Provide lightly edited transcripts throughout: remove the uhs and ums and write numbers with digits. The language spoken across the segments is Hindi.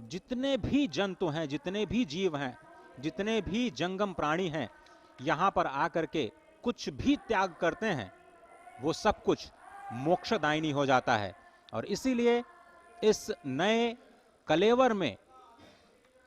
जितने भी जंतु हैं, जितने भी जीव हैं, जितने भी जंगम प्राणी हैं, यहां पर आकर के कुछ भी त्याग करते हैं, वो सब कुछ मोक्षदायिनी हो जाता है। और इसीलिए इस नए कलेवर में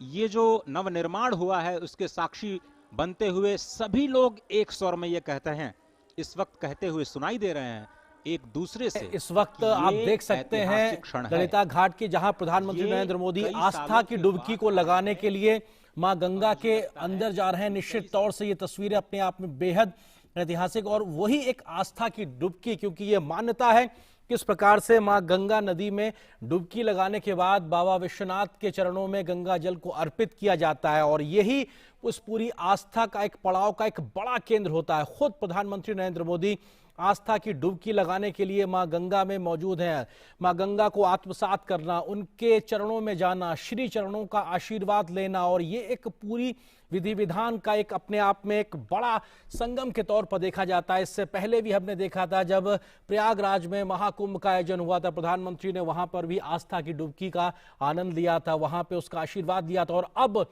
ये जो नवनिर्माण हुआ है उसके साक्षी बनते हुए सभी लोग एक स्वर में ये कहते हैं, इस वक्त कहते हुए सुनाई दे रहे हैं एक दूसरे से। इस वक्त आप देख सकते हैं ललिता घाट की, जहां प्रधानमंत्री नरेंद्र मोदी आस्था की डुबकी को लगाने के लिए मां गंगा के अंदर जा रहे हैं। निश्चित तौर से ये तस्वीरें अपने आप में बेहद ऐतिहासिक और वही एक आस्था की डुबकी, क्योंकि ये मान्यता है किस प्रकार से मां गंगा नदी में डुबकी लगाने के बाद बाबा विश्वनाथ के चरणों में गंगा जल को अर्पित किया जाता है और यही उस पूरी आस्था का एक पड़ाव का एक बड़ा केंद्र होता है। खुद प्रधानमंत्री नरेंद्र मोदी आस्था की डुबकी लगाने के लिए मां गंगा में मौजूद हैं। मां गंगा को आत्मसात करना, उनके चरणों में जाना, श्री चरणों का आशीर्वाद लेना, और ये एक पूरी विधि विधान का एक अपने आप में एक बड़ा संगम के तौर पर देखा जाता है। इससे पहले भी हमने देखा था जब प्रयागराज में महाकुंभ का आयोजन हुआ था, प्रधानमंत्री ने वहां पर भी आस्था की डुबकी का आनंद लिया था, वहां पे उसका आशीर्वाद दिया था। और अब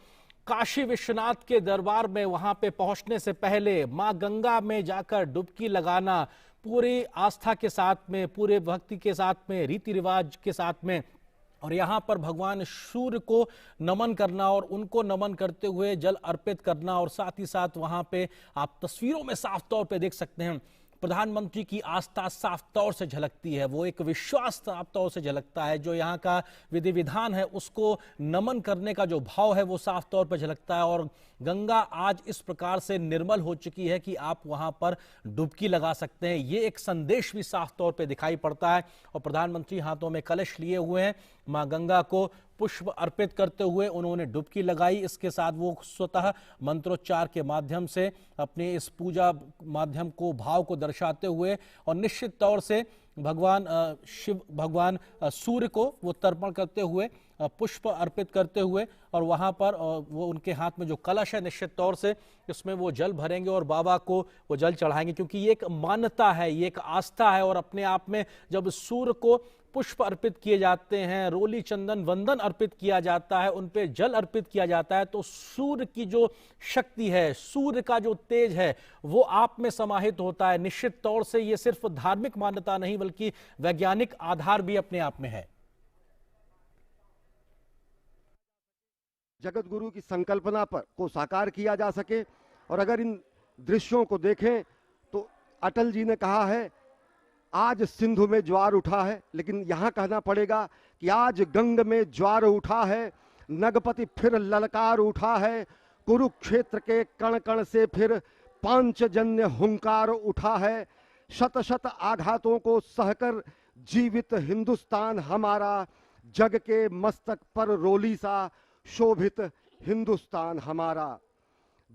काशी विश्वनाथ के दरबार में वहां पे पहुंचने से पहले मां गंगा में जाकर डुबकी लगाना, पूरी आस्था के साथ में, पूरे भक्ति के साथ में, रीति रिवाज के साथ में, और यहाँ पर भगवान सूर्य को नमन करना और उनको नमन करते हुए जल अर्पित करना, और साथ ही साथ वहां पे आप तस्वीरों में साफ तौर पे देख सकते हैं प्रधानमंत्री की आस्था साफ तौर से झलकती है, वो एक विश्वास साफ तौर से झलकता है। जो यहाँ का विधि विधान है उसको नमन करने का जो भाव है वो साफ तौर पर झलकता है। और गंगा आज इस प्रकार से निर्मल हो चुकी है कि आप वहां पर डुबकी लगा सकते हैं, ये एक संदेश भी साफ तौर पे दिखाई पड़ता है। और प्रधानमंत्री हाथों में कलश लिए हुए हैं, मां गंगा को पुष्प अर्पित करते हुए उन्होंने डुबकी लगाई। इसके साथ वो स्वतः मंत्रोच्चार के माध्यम से अपने इस पूजा माध्यम को, भाव को दर्शाते हुए, और निश्चित तौर से भगवान शिव, भगवान सूर्य को वो तर्पण करते हुए, पुष्प अर्पित करते हुए, और वहां पर वो उनके हाथ में जो कलश है निश्चित तौर से इसमें वो जल भरेंगे और बाबा को वो जल चढ़ाएंगे, क्योंकि ये एक मान्यता है, ये एक आस्था है। और अपने आप में जब सूर्य को पुष्प अर्पित किए जाते हैं, रोली चंदन वंदन अर्पित किया जाता है, उन पे जल अर्पित किया जाता है, तो सूर्य की जो शक्ति है, सूर्य का जो तेज है वो आप में समाहित होता है। निश्चित तौर से ये सिर्फ धार्मिक मान्यता नहीं बल्कि वैज्ञानिक आधार भी अपने आप में है। जगत गुरु की संकल्पना पर को साकार किया जा सके। और अगर इन दृश्यों को देखें तो अटल जी ने कहा है आज सिंधु में ज्वार उठा है, लेकिन यहां कहना पड़ेगा कि आज गंग में ज्वार उठा है, नगपति फिर ललकार उठा है, कुरुक्षेत्र के कण कण से फिर पांचजन्य हुंकार उठा है, शत शत आघातों को सहकर जीवित हिंदुस्तान हमारा, जग के मस्तक पर रोली सा शोभित हिंदुस्तान हमारा।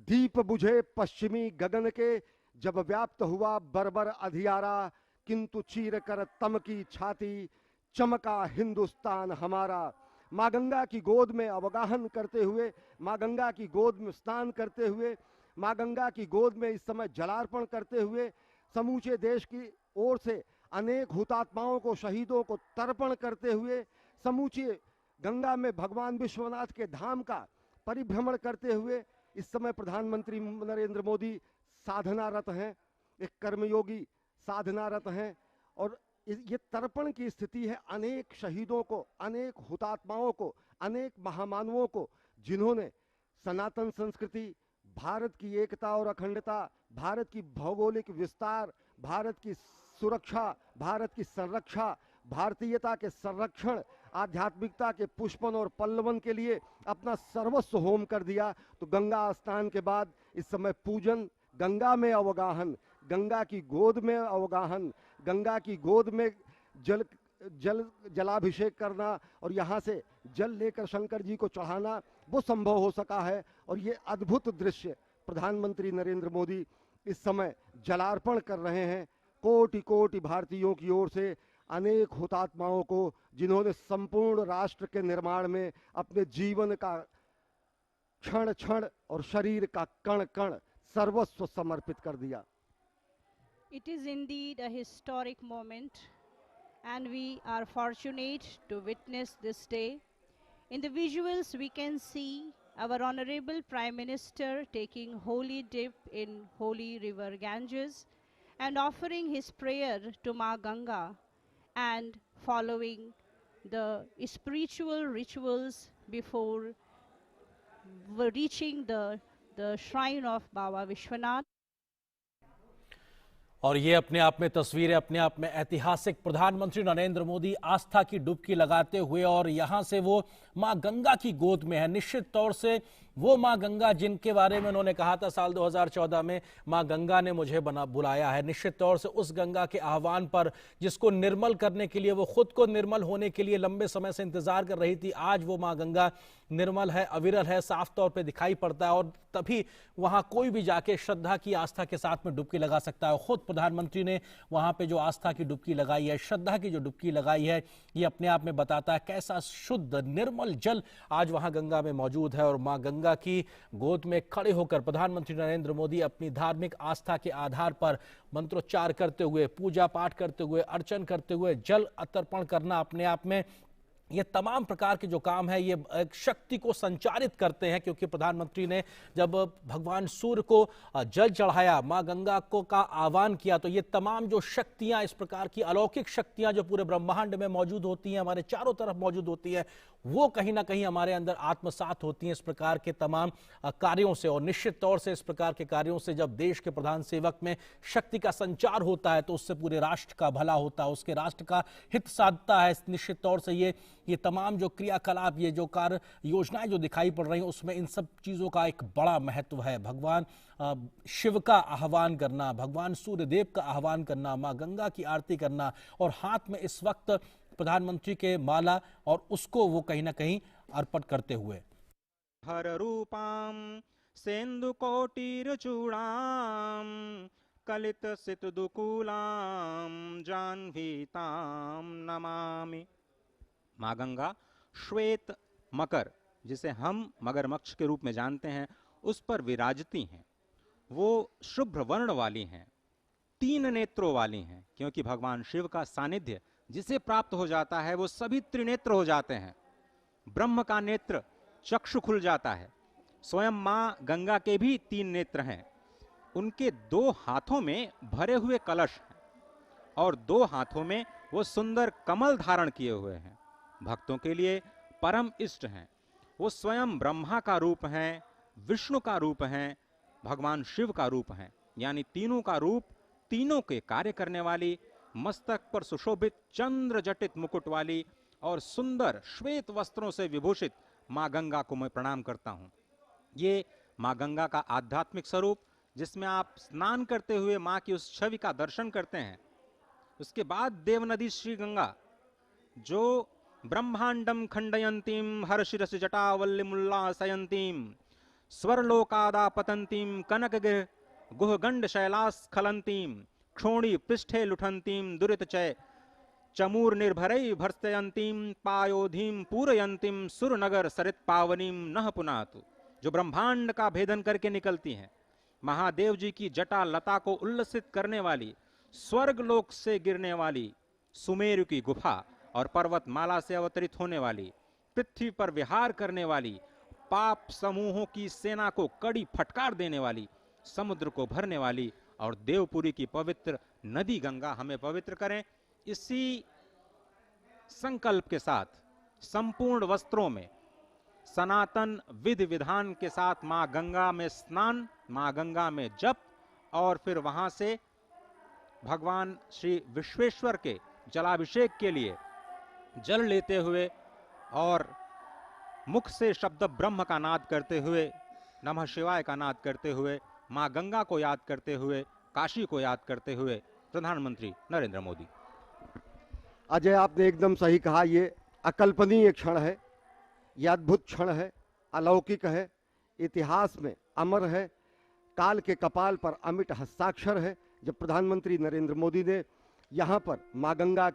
दीप बुझे पश्चिमी गगन के जब व्याप्त हुआ बर्बर अधियारा, किंतु चीर कर तम की छाती चमका हिंदुस्तान हमारा। माँ गंगा की गोद में अवगाहन करते हुए, माँ गंगा की गोद में स्नान करते हुए, माँ गंगा की गोद में इस समय जलार्पण करते हुए समूचे देश की ओर से अनेक हुतात्माओं को, शहीदों को तर्पण करते हुए समूचे गंगा में भगवान विश्वनाथ के धाम का परिभ्रमण करते हुए इस समय प्रधानमंत्री नरेंद्र मोदी साधनारत हैं, एक कर्मयोगी साधनारत हैं। और ये तर्पण की स्थिति है अनेक शहीदों को, अनेक हुतात्माओं को, अनेक महामानवों को, जिन्होंने सनातन संस्कृति, भारत की एकता और अखंडता, भारत की भौगोलिक विस्तार, भारत की सुरक्षा, भारत की संरक्षा, भारतीयता के संरक्षण, आध्यात्मिकता के पुष्पन और पल्लवन के लिए अपना सर्वस्व होम कर दिया। तो गंगा स्नान के बाद इस समय पूजन, गंगा में अवगाहन, गंगा की गोद में अवगाहन, गंगा की गोद में जलाभिषेक करना और यहाँ से जल लेकर शंकर जी को चढ़ाना, वो संभव हो सका है। और ये अद्भुत दृश्य प्रधानमंत्री नरेंद्र मोदी इस समय जलार्पण कर रहे हैं कोटि कोटि भारतीयों की ओर से अनेक हुतात्माओं को, जिन्होंने संपूर्ण राष्ट्र के निर्माण में अपने जीवन का क्षण क्षण और शरीर का कण कण सर्वस्व समर्पित कर दिया। It is indeed a historic moment, and we are fortunate to witness this day In the visuals, we can see our Honorable Prime Minister taking holy dip in holy river Ganges and offering his prayer to Ma Ganga and following the spiritual rituals before reaching the shrine of Baba Vishwanath. और ये अपने आप में तस्वीरें अपने आप में ऐतिहासिक, प्रधानमंत्री नरेंद्र मोदी आस्था की डुबकी लगाते हुए और यहां से वो मां गंगा की गोद में है। निश्चित तौर से वो मां गंगा जिनके बारे में उन्होंने कहा था साल 2014 में, मां गंगा ने मुझे बुलाया है, निश्चित तौर से उस गंगा के आह्वान पर, जिसको निर्मल करने के लिए वो खुद को निर्मल होने के लिए लंबे समय से इंतजार कर रही थी, आज वो मां गंगा निर्मल है, अविरल है, साफ तौर पे दिखाई पड़ता है। और तभी वहां कोई भी जाके श्रद्धा की, आस्था के साथ में डुबकी लगा सकता है। खुद प्रधानमंत्री ने वहां पे जो आस्था की डुबकी लगाई है, श्रद्धा की जो डुबकी लगाई है, ये अपने आप में बताता है कैसा शुद्ध निर्मल जल आज वहां गंगा में मौजूद है। और मां गंगा की गोद में खड़े होकर प्रधानमंत्री नरेंद्र मोदी अपनी धार्मिक आस्था के आधार पर मंत्रोच्चार करते हुए, पूजा पाठ करते हुए, अर्चन करते हुए, जल अर्पण करना अपने आप में ये तमाम प्रकार के जो काम है ये एक शक्ति को संचारित करते हैं। क्योंकि प्रधानमंत्री ने जब भगवान सूर्य को जल चढ़ाया, मां गंगा को का आह्वान किया, तो ये तमाम जो शक्तियां, इस प्रकार की अलौकिक शक्तियां जो पूरे ब्रह्मांड में मौजूद होती हैं, हमारे चारों तरफ मौजूद होती है, वो कहीं ना कहीं हमारे अंदर आत्मसात होती हैं इस प्रकार के तमाम कार्यों से। और निश्चित तौर से इस प्रकार के कार्यों से जब देश के प्रधान सेवक में शक्ति का संचार होता है तो उससे पूरे राष्ट्र का भला होता है, उसके राष्ट्र का हित साधता है। निश्चित तौर से ये तमाम जो क्रियाकलाप, ये जो कार्य योजनाएं जो दिखाई पड़ रही हैं, उसमें इन सब चीज़ों का एक बड़ा महत्व है। भगवान शिव का आह्वान करना, भगवान सूर्यदेव का आह्वान करना, माँ गंगा की आरती करना, और हाथ में इस वक्त प्रधानमंत्री के माला, और उसको वो कहीं ना कहीं अर्पण करते हुए हर रूपाम सेंदु कोटिर चूड़ाम कलित सित दुकूलाम जाह्नवीताम नमामि। माँ गंगा श्वेत मकर, जिसे हम मगरमच्छ के रूप में जानते हैं, उस पर विराजती हैं। वो शुभ्र वर्ण वाली हैं, 3 नेत्रों वाली हैं, क्योंकि भगवान शिव का सानिध्य जिसे प्राप्त हो जाता है वो सभी त्रिनेत्र हो जाते हैं। ब्रह्म का नेत्र चक्षु खुल जाता है। स्वयं माँ गंगा के भी 3 नेत्र हैं। उनके 2 हाथों में भरे हुए कलश हैं और 2 हाथों में वो सुंदर कमल धारण किए हुए हैं। भक्तों के लिए परम इष्ट हैं। वो स्वयं ब्रह्मा का रूप हैं, विष्णु का रूप हैं, भगवान शिव का रूप हैं, यानी तीनों का रूप, तीनों के कार्य करने वाली, मस्तक पर सुशोभित चंद्र जटित मुकुट वाली और सुंदर श्वेत वस्त्रों से विभूषित माँ गंगा को मैं प्रणाम करता हूँ। ये माँ गंगा का आध्यात्मिक स्वरूप, जिसमें आप स्नान करते हुए माँ की उस छवि का दर्शन करते हैं। उसके बाद देवनदी श्री गंगा, जो ब्रह्मांडम खंडयंतीम हर्षिरस जटावल्लिमुल्लासयंतीम स्वरलोकादापतंतीम कनकगिर गुहगंड शैलास्खलंतीम क्षोणी पृष्ठे लुठंतीम दुरितचय चमूर निर्भरई भर्सयंतीम पायोधीम पूरयंतीम सुरनगर सरित पावनीम नह पुनातु, जो ब्रह्मांड का भेदन करके निकलती हैं। महादेव जी की जटा लता को उल्लसित करने वाली, स्वर्ग लोक से गिरने वाली सुमेरु की गुफा और पर्वतमाला से अवतरित होने वाली, पृथ्वी पर विहार करने वाली, पाप समूहों की सेना को कड़ी फटकार देने वाली, समुद्र को भरने वाली और देवपुरी की पवित्र नदी गंगा हमें पवित्र करें। इसी संकल्प के साथ संपूर्ण वस्त्रों में सनातन विधि विधान के साथ मां गंगा में स्नान, मां गंगा में जप, और फिर वहां से भगवान श्री विश्वेश्वर के जलाभिषेक के लिए जल लेते हुए और मुख से शब्द ब्रह्म का नाद करते हुए, नमः शिवाय का नाद करते हुए, मां गंगा को याद करते हुए, काशी को याद करते हुए प्रधानमंत्री नरेंद्र मोदी। अजय, आपने एकदम सही कहा। ये अकल्पनीय क्षण है, यह अद्भुत क्षण है, अलौकिक है, इतिहास में अमर है, काल के कपाल पर अमिट हस्ताक्षर है। जब प्रधानमंत्री नरेंद्र मोदी ने यहाँ पर मां गंगा